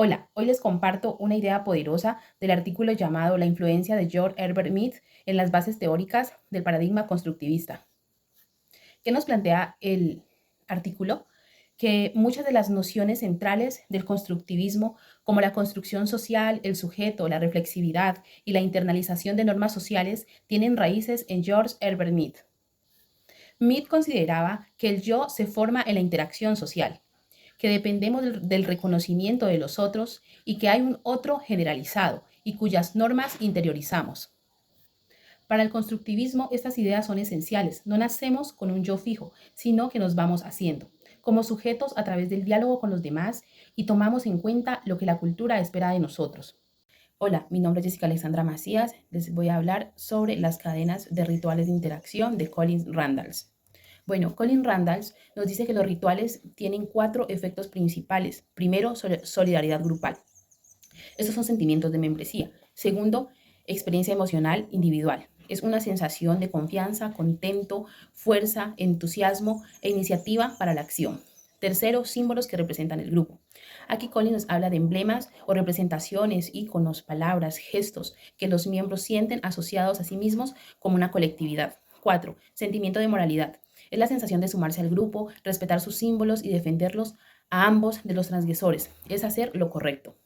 Hola, hoy les comparto una idea poderosa del artículo llamado La influencia de George Herbert Mead en las bases teóricas del paradigma constructivista. ¿Qué nos plantea el artículo? Que muchas de las nociones centrales del constructivismo, como la construcción social, el sujeto, la reflexividad y la internalización de normas sociales, tienen raíces en George Herbert Mead. Mead consideraba que el yo se forma en la interacción social, que dependemos del reconocimiento de los otros y que hay un otro generalizado y cuyas normas interiorizamos. Para el constructivismo, estas ideas son esenciales. No nacemos con un yo fijo, sino que nos vamos haciendo, como sujetos a través del diálogo con los demás y tomamos en cuenta lo que la cultura espera de nosotros. Hola, mi nombre es Jessica Alexandra Macías. Les voy a hablar sobre las cadenas de rituales de interacción de Colin Randalls. Bueno, Colin Randalls nos dice que los rituales tienen cuatro efectos principales. Primero, solidaridad grupal. Estos son sentimientos de membresía. Segundo, experiencia emocional individual. Es una sensación de confianza, contento, fuerza, entusiasmo e iniciativa para la acción. Tercero, símbolos que representan el grupo. Aquí Colin nos habla de emblemas o representaciones, iconos, palabras, gestos que los miembros sienten asociados a sí mismos como una colectividad. Cuatro, sentimiento de moralidad. Es la sensación de sumarse al grupo, respetar sus símbolos y defenderlos a ambos de los transgresores. Es hacer lo correcto.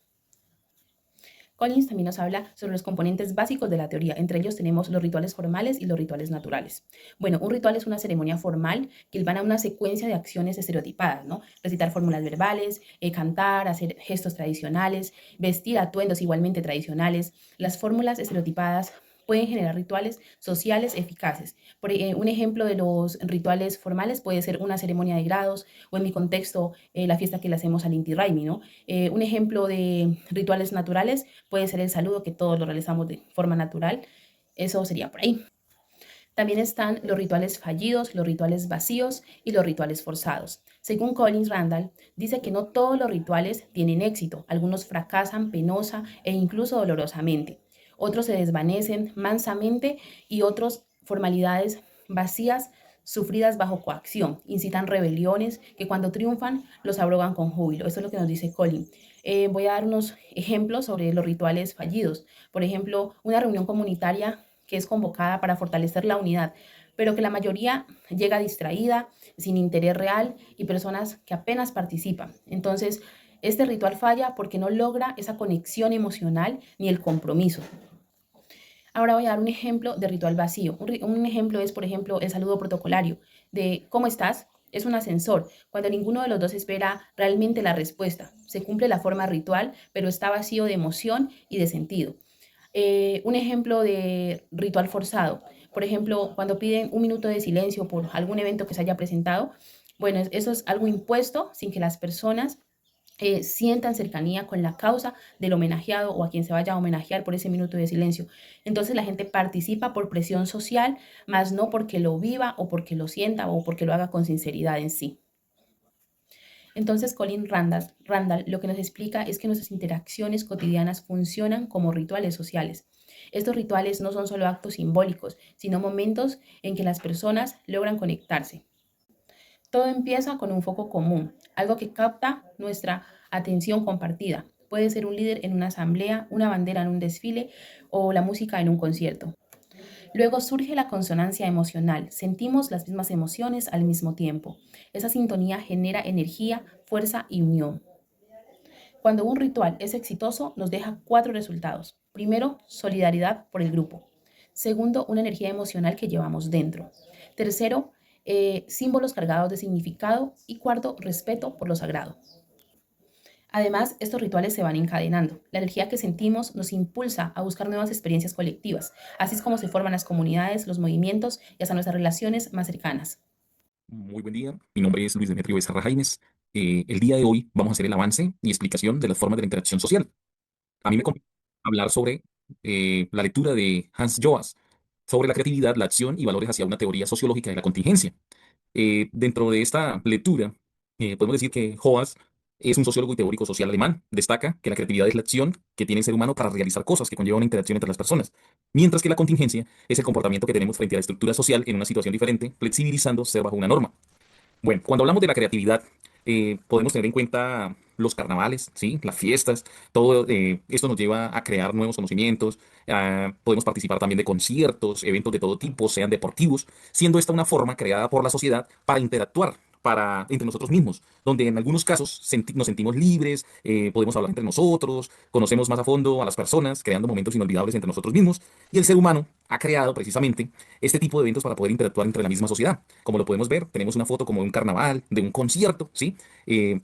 Collins también nos habla sobre los componentes básicos de la teoría. Entre ellos tenemos los rituales formales y los rituales naturales. Bueno, un ritual es una ceremonia formal que van a una secuencia de acciones estereotipadas, ¿no? Recitar fórmulas verbales, cantar, hacer gestos tradicionales, vestir atuendos igualmente tradicionales. Las fórmulas estereotipadas pueden generar rituales sociales eficaces. Un ejemplo de los rituales formales puede ser una ceremonia de grados o en mi contexto la fiesta que le hacemos al Inti Raymi, ¿no? Un ejemplo de rituales naturales puede ser el saludo que todos lo realizamos de forma natural. Eso sería por ahí. También están los rituales fallidos, los rituales vacíos y los rituales forzados. Según Collins Randall, dice que no todos los rituales tienen éxito. Algunos fracasan penosa e incluso dolorosamente. Otros se desvanecen mansamente y otros formalidades vacías sufridas bajo coacción, incitan rebeliones que cuando triunfan los abrogan con júbilo. Eso es lo que nos dice Colin. Voy a dar unos ejemplos sobre los rituales fallidos. Por ejemplo, una reunión comunitaria que es convocada para fortalecer la unidad, pero que la mayoría llega distraída, sin interés real y personas que apenas participan. Entonces, este ritual falla porque no logra esa conexión emocional ni el compromiso. Ahora voy a dar un ejemplo de ritual vacío. Un ejemplo es, por ejemplo, el saludo protocolario de ¿cómo estás? Es un ascensor, cuando ninguno de los dos espera realmente la respuesta. Se cumple la forma ritual, pero está vacío de emoción y de sentido. Un ejemplo de ritual forzado, por ejemplo, cuando piden un minuto de silencio por algún evento que se haya presentado, bueno, eso es algo impuesto sin que las personas sientan cercanía con la causa del homenajeado o a quien se vaya a homenajear por ese minuto de silencio. Entonces la gente participa por presión social, más no porque lo viva o porque lo sienta o porque lo haga con sinceridad en sí. Entonces Colin Randall lo que nos explica es que nuestras interacciones cotidianas funcionan como rituales sociales. Estos rituales no son solo actos simbólicos, sino momentos en que las personas logran conectarse. Todo empieza con un foco común, algo que capta nuestra atención compartida. Puede ser un líder en una asamblea, una bandera en un desfile o la música en un concierto. Luego surge la consonancia emocional. Sentimos las mismas emociones al mismo tiempo. Esa sintonía genera energía, fuerza y unión. Cuando un ritual es exitoso, nos deja cuatro resultados. Primero, solidaridad por el grupo. Segundo, una energía emocional que llevamos dentro. Tercero, símbolos cargados de significado. Y cuarto, respeto por lo sagrado. Además, estos rituales se van encadenando. La energía que sentimos nos impulsa a buscar nuevas experiencias colectivas. Así es como se forman las comunidades, los movimientos y hasta nuestras relaciones más cercanas. Muy buen día, mi nombre es Luis Demetrio Becerra Jaimes. El día de hoy vamos a hacer el avance y explicación de las formas de la interacción social. A mí me compete hablar sobre la lectura de Hans Joas, sobre la creatividad, la acción y valores hacia una teoría sociológica de la contingencia. Dentro de esta lectura, podemos decir que Joas es un sociólogo y teórico social alemán. Destaca que la creatividad es la acción que tiene el ser humano para realizar cosas que conllevan una interacción entre las personas, mientras que la contingencia es el comportamiento que tenemos frente a la estructura social en una situación diferente, flexibilizando ser bajo una norma. Bueno, cuando hablamos de la creatividad, Podemos tener en cuenta los carnavales, ¿sí? Las fiestas, todo esto nos lleva a crear nuevos conocimientos. Podemos participar también de conciertos, eventos de todo tipo, sean deportivos, siendo esta una forma creada por la sociedad para interactuar entre nosotros mismos, donde en algunos casos nos sentimos libres, podemos hablar entre nosotros, conocemos más a fondo a las personas, creando momentos inolvidables entre nosotros mismos, y el ser humano ha creado precisamente este tipo de eventos para poder interactuar entre la misma sociedad. Como lo podemos ver, tenemos una foto como de un carnaval, de un concierto, ¿sí?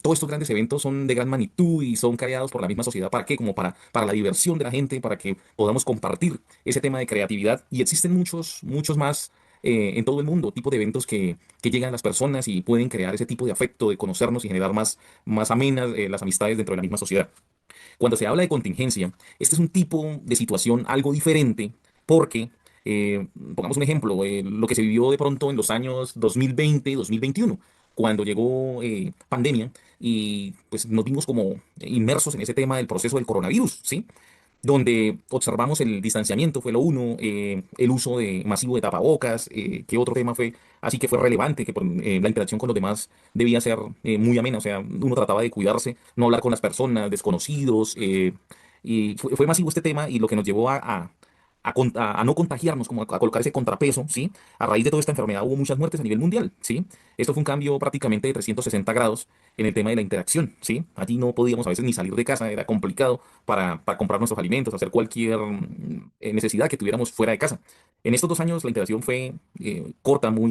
Todos estos grandes eventos son de gran magnitud y son creados por la misma sociedad. ¿Para qué? Como para la diversión de la gente, para que podamos compartir ese tema de creatividad. Y existen muchos, muchos más en todo el mundo, tipo de eventos que llegan a las personas y pueden crear ese tipo de afecto, de conocernos y generar más amenas las amistades dentro de la misma sociedad. Cuando se habla de contingencia, este es un tipo de situación algo diferente porque, pongamos un ejemplo, lo que se vivió de pronto en los años 2020, 2021, cuando llegó pandemia y pues nos vimos como inmersos en ese tema del proceso del coronavirus, ¿sí? Donde observamos el distanciamiento, fue lo uno, el uso masivo de tapabocas, que otro tema fue, así que fue relevante, que la interacción con los demás debía ser muy amena, o sea, uno trataba de cuidarse, no hablar con las personas, desconocidos, y fue masivo este tema y lo que nos llevó a no contagiarnos, como a colocar ese contrapeso, ¿sí? A raíz de toda esta enfermedad hubo muchas muertes a nivel mundial, ¿sí? Esto fue un cambio prácticamente de 360 grados en el tema de la interacción, ¿sí? Allí no podíamos a veces ni salir de casa, era complicado para comprar nuestros alimentos, hacer cualquier necesidad que tuviéramos fuera de casa. En estos 2 años la interacción fue corta, algo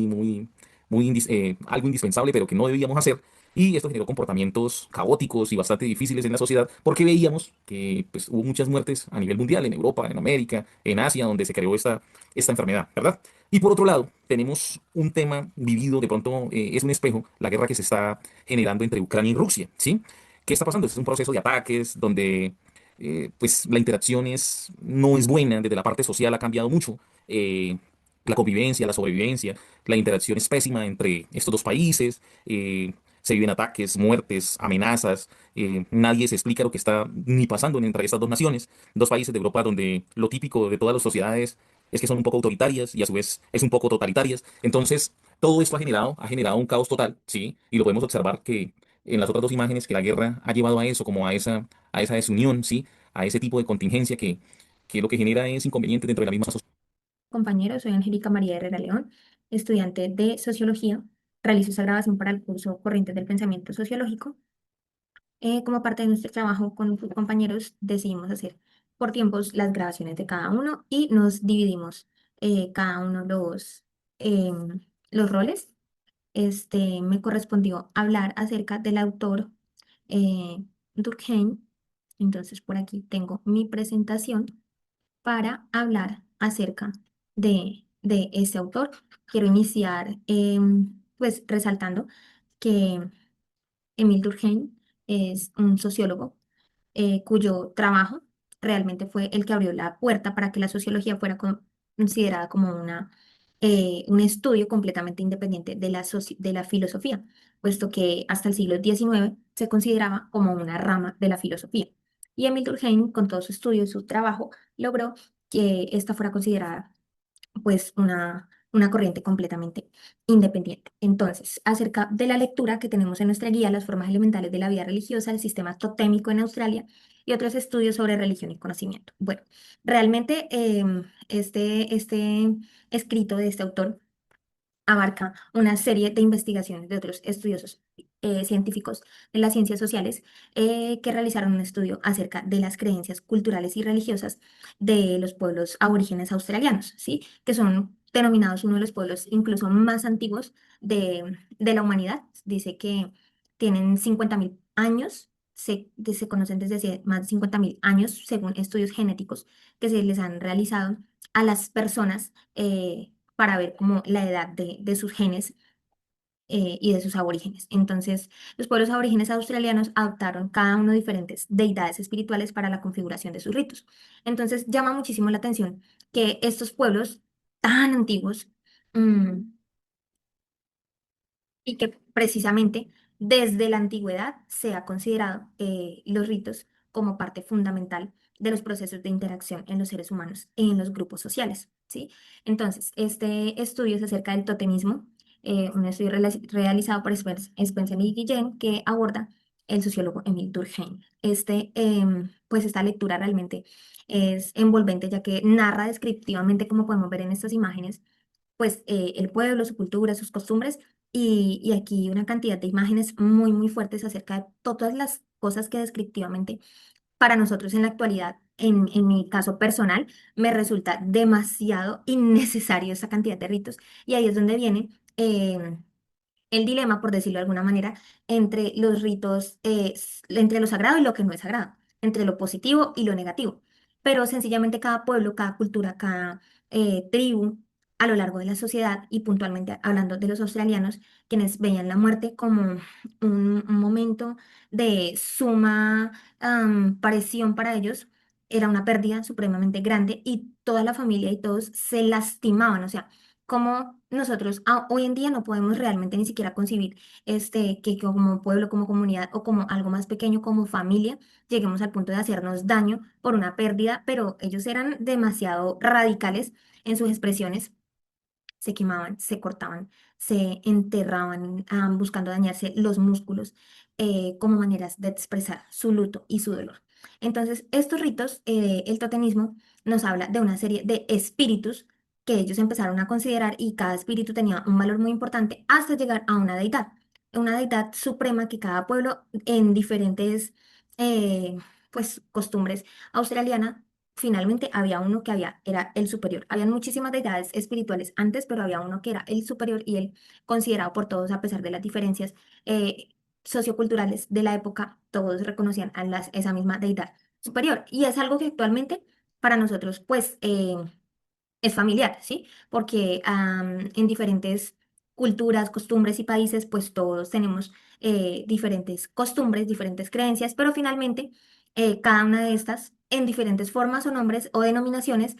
indispensable, pero que no debíamos hacer. Y esto generó comportamientos caóticos y bastante difíciles en la sociedad porque veíamos que pues, hubo muchas muertes a nivel mundial, en Europa, en América, en Asia, donde se creó esta enfermedad, ¿verdad? Y por otro lado, tenemos un tema vivido, de pronto es un espejo, la guerra que se está generando entre Ucrania y Rusia, ¿sí? ¿Qué está pasando? Este es un proceso de ataques donde pues la interacción no es buena, desde la parte social ha cambiado mucho. La convivencia, la sobrevivencia, la interacción es pésima entre estos dos países. Se viven ataques, muertes, amenazas. Nadie se explica lo que está ni pasando entre estas dos naciones, dos países de Europa donde lo típico de todas las sociedades es que son un poco autoritarias y a su vez es un poco totalitarias. Entonces, todo esto ha generado un caos total, ¿sí? Y lo podemos observar que en las otras dos imágenes que la guerra ha llevado a eso, como a esa desunión, ¿sí? A ese tipo de contingencia que lo que genera es inconvenientes dentro de la misma sociedad. Compañero, soy Angélica María Herrera León, estudiante de Sociología. Realizo esta grabación para el curso Corrientes del Pensamiento Sociológico. Como parte de nuestro trabajo con nuestros compañeros, decidimos hacer por tiempos las grabaciones de cada uno y nos dividimos cada uno los roles. Me correspondió hablar acerca del autor Durkheim. Entonces, por aquí tengo mi presentación para hablar acerca de ese autor. Quiero iniciar pues resaltando que Emile Durkheim es un sociólogo cuyo trabajo realmente fue el que abrió la puerta para que la sociología fuera considerada como un estudio completamente independiente de la filosofía, puesto que hasta el siglo XIX se consideraba como una rama de la filosofía. Y Emile Durkheim, con todo su estudio y su trabajo, logró que esta fuera considerada pues una corriente completamente independiente. Entonces, acerca de la lectura que tenemos en nuestra guía, las formas elementales de la vida religiosa, el sistema totémico en Australia y otros estudios sobre religión y conocimiento. Bueno, realmente este escrito de este autor abarca una serie de investigaciones de otros estudiosos científicos de las ciencias sociales que realizaron un estudio acerca de las creencias culturales y religiosas de los pueblos aborígenes australianos, ¿sí? Que son denominados uno de los pueblos incluso más antiguos de la humanidad. Dice que tienen 50.000 años, se conocen desde hace más de 50.000 años, según estudios genéticos que se les han realizado a las personas. Para ver como la edad de sus genes y de sus aborígenes. Entonces, los pueblos aborígenes australianos adoptaron cada uno diferentes deidades espirituales para la configuración de sus ritos. Entonces, llama muchísimo la atención que estos pueblos tan antiguos mm, y que precisamente desde la antigüedad se ha considerado los ritos como parte fundamental de los procesos de interacción en los seres humanos y en los grupos sociales, ¿sí? Entonces, este estudio es acerca del totemismo un estudio realizado por Spencer y Guillén que aborda el sociólogo Emile Durkheim. Pues esta lectura realmente es envolvente ya que narra descriptivamente, como podemos ver en estas imágenes, pues el pueblo, su cultura, sus costumbres y aquí una cantidad de imágenes muy, muy fuertes acerca de todas las cosas que descriptivamente para nosotros en la actualidad, en mi caso personal, me resulta demasiado innecesario esa cantidad de ritos y ahí es donde viene el dilema, por decirlo de alguna manera, entre los ritos, entre lo sagrado y lo que no es sagrado, entre lo positivo y lo negativo. Pero sencillamente cada pueblo, cada cultura, cada tribu a lo largo de la sociedad y puntualmente hablando de los australianos, quienes veían la muerte como un momento de suma presión para ellos, era una pérdida supremamente grande y toda la familia y todos se lastimaban, o sea, como nosotros hoy en día no podemos realmente ni siquiera concebir que como pueblo, como comunidad o como algo más pequeño, como familia, lleguemos al punto de hacernos daño por una pérdida, pero ellos eran demasiado radicales en sus expresiones, se quemaban, se cortaban, se enterraban, buscando dañarse los músculos como maneras de expresar su luto y su dolor. Entonces, estos ritos, el totemismo nos habla de una serie de espíritus que ellos empezaron a considerar y cada espíritu tenía un valor muy importante hasta llegar a una deidad suprema que cada pueblo en diferentes pues costumbres australianas. Finalmente había uno que era el superior. Habían muchísimas deidades espirituales antes, pero había uno que era el superior y el considerado por todos, a pesar de las diferencias eh, socioculturales de la época, todos reconocían a esa misma deidad superior. Y es algo que actualmente para nosotros, pues, es familiar, ¿sí? Porque en diferentes culturas, costumbres y países, pues todos tenemos diferentes costumbres, diferentes creencias, pero finalmente cada una de estas, en diferentes formas o nombres o denominaciones,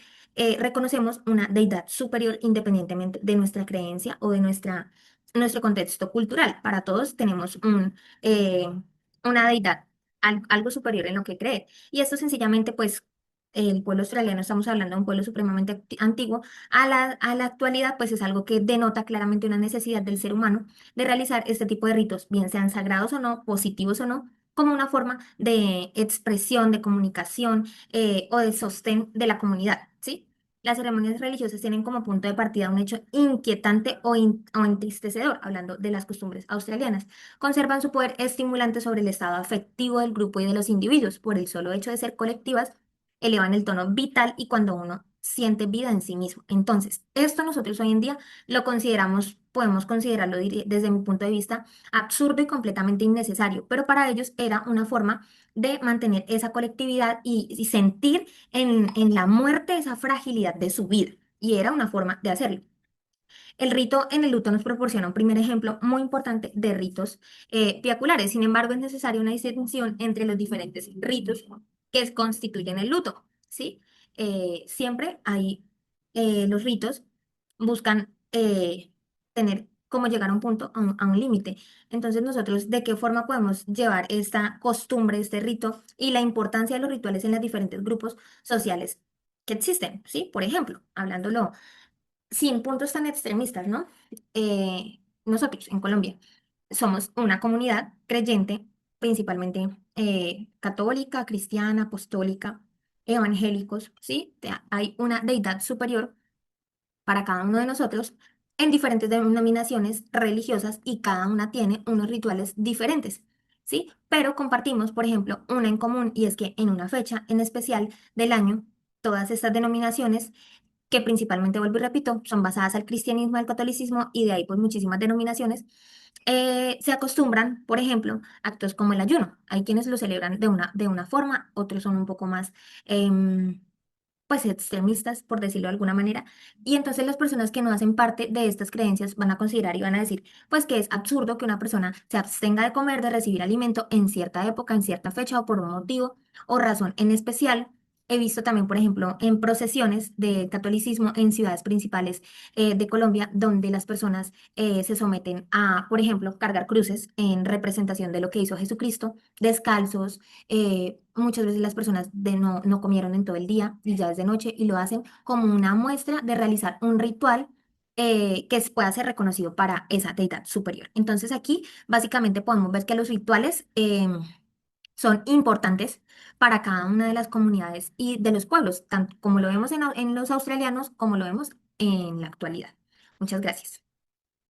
reconocemos una deidad superior independientemente de nuestra creencia o de nuestro contexto cultural. Para todos tenemos una deidad, algo superior en lo que creer. Y esto sencillamente, pues, el pueblo australiano, estamos hablando de un pueblo supremamente antiguo, a la actualidad, pues es algo que denota claramente una necesidad del ser humano de realizar este tipo de ritos, bien sean sagrados o no, positivos o no, como una forma de expresión, de comunicación o de sostén de la comunidad, ¿sí? Las ceremonias religiosas tienen como punto de partida un hecho inquietante o entristecedor, hablando de las costumbres australianas. Conservan su poder estimulante sobre el estado afectivo del grupo y de los individuos por el solo hecho de ser colectivas, elevan el tono vital y cuando uno siente vida en sí mismo. Entonces, esto nosotros hoy en día lo consideramos, podemos considerarlo desde mi punto de vista absurdo y completamente innecesario, pero para ellos era una forma de mantener esa colectividad y sentir en la muerte esa fragilidad de su vida. Y era una forma de hacerlo. El rito en el luto nos proporciona un primer ejemplo muy importante de ritos piaculares. Sin embargo, es necesaria una distinción entre los diferentes ritos que constituyen el luto, ¿sí? Siempre hay los ritos buscan tener como llegar a un punto, a un límite. Entonces, nosotros, ¿de qué forma podemos llevar esta costumbre, este rito y la importancia de los rituales en los diferentes grupos sociales que existen? ¿Sí? Por ejemplo, hablándolo sin puntos tan extremistas, ¿no? Nosotros en Colombia somos una comunidad creyente, principalmente católica, cristiana, apostólica, evangélicos, ¿sí? Hay una deidad superior para cada uno de nosotros en diferentes denominaciones religiosas y cada una tiene unos rituales diferentes, ¿sí? Pero compartimos, por ejemplo, una en común y es que en una fecha en especial del año, todas estas denominaciones que principalmente, vuelvo y repito, son basadas al cristianismo, al catolicismo y de ahí pues muchísimas denominaciones, se acostumbran, por ejemplo, actos como el ayuno. Hay quienes lo celebran de una forma, otros son un poco más pues extremistas, por decirlo de alguna manera, y entonces las personas que no hacen parte de estas creencias van a considerar y van a decir, pues que es absurdo que una persona se abstenga de comer, de recibir alimento en cierta época, en cierta fecha o por un motivo o razón en especial. He visto también, por ejemplo, en procesiones de catolicismo en ciudades principales de Colombia, donde las personas se someten a, por ejemplo, cargar cruces en representación de lo que hizo Jesucristo, descalzos. Muchas veces las personas no comieron en todo el día y ya es de noche y lo hacen como una muestra de realizar un ritual pueda ser reconocido para esa deidad superior. Entonces aquí básicamente podemos ver que los rituales son importantes para cada una de las comunidades y de los pueblos, tanto como lo vemos en los australianos como lo vemos en la actualidad. Muchas gracias.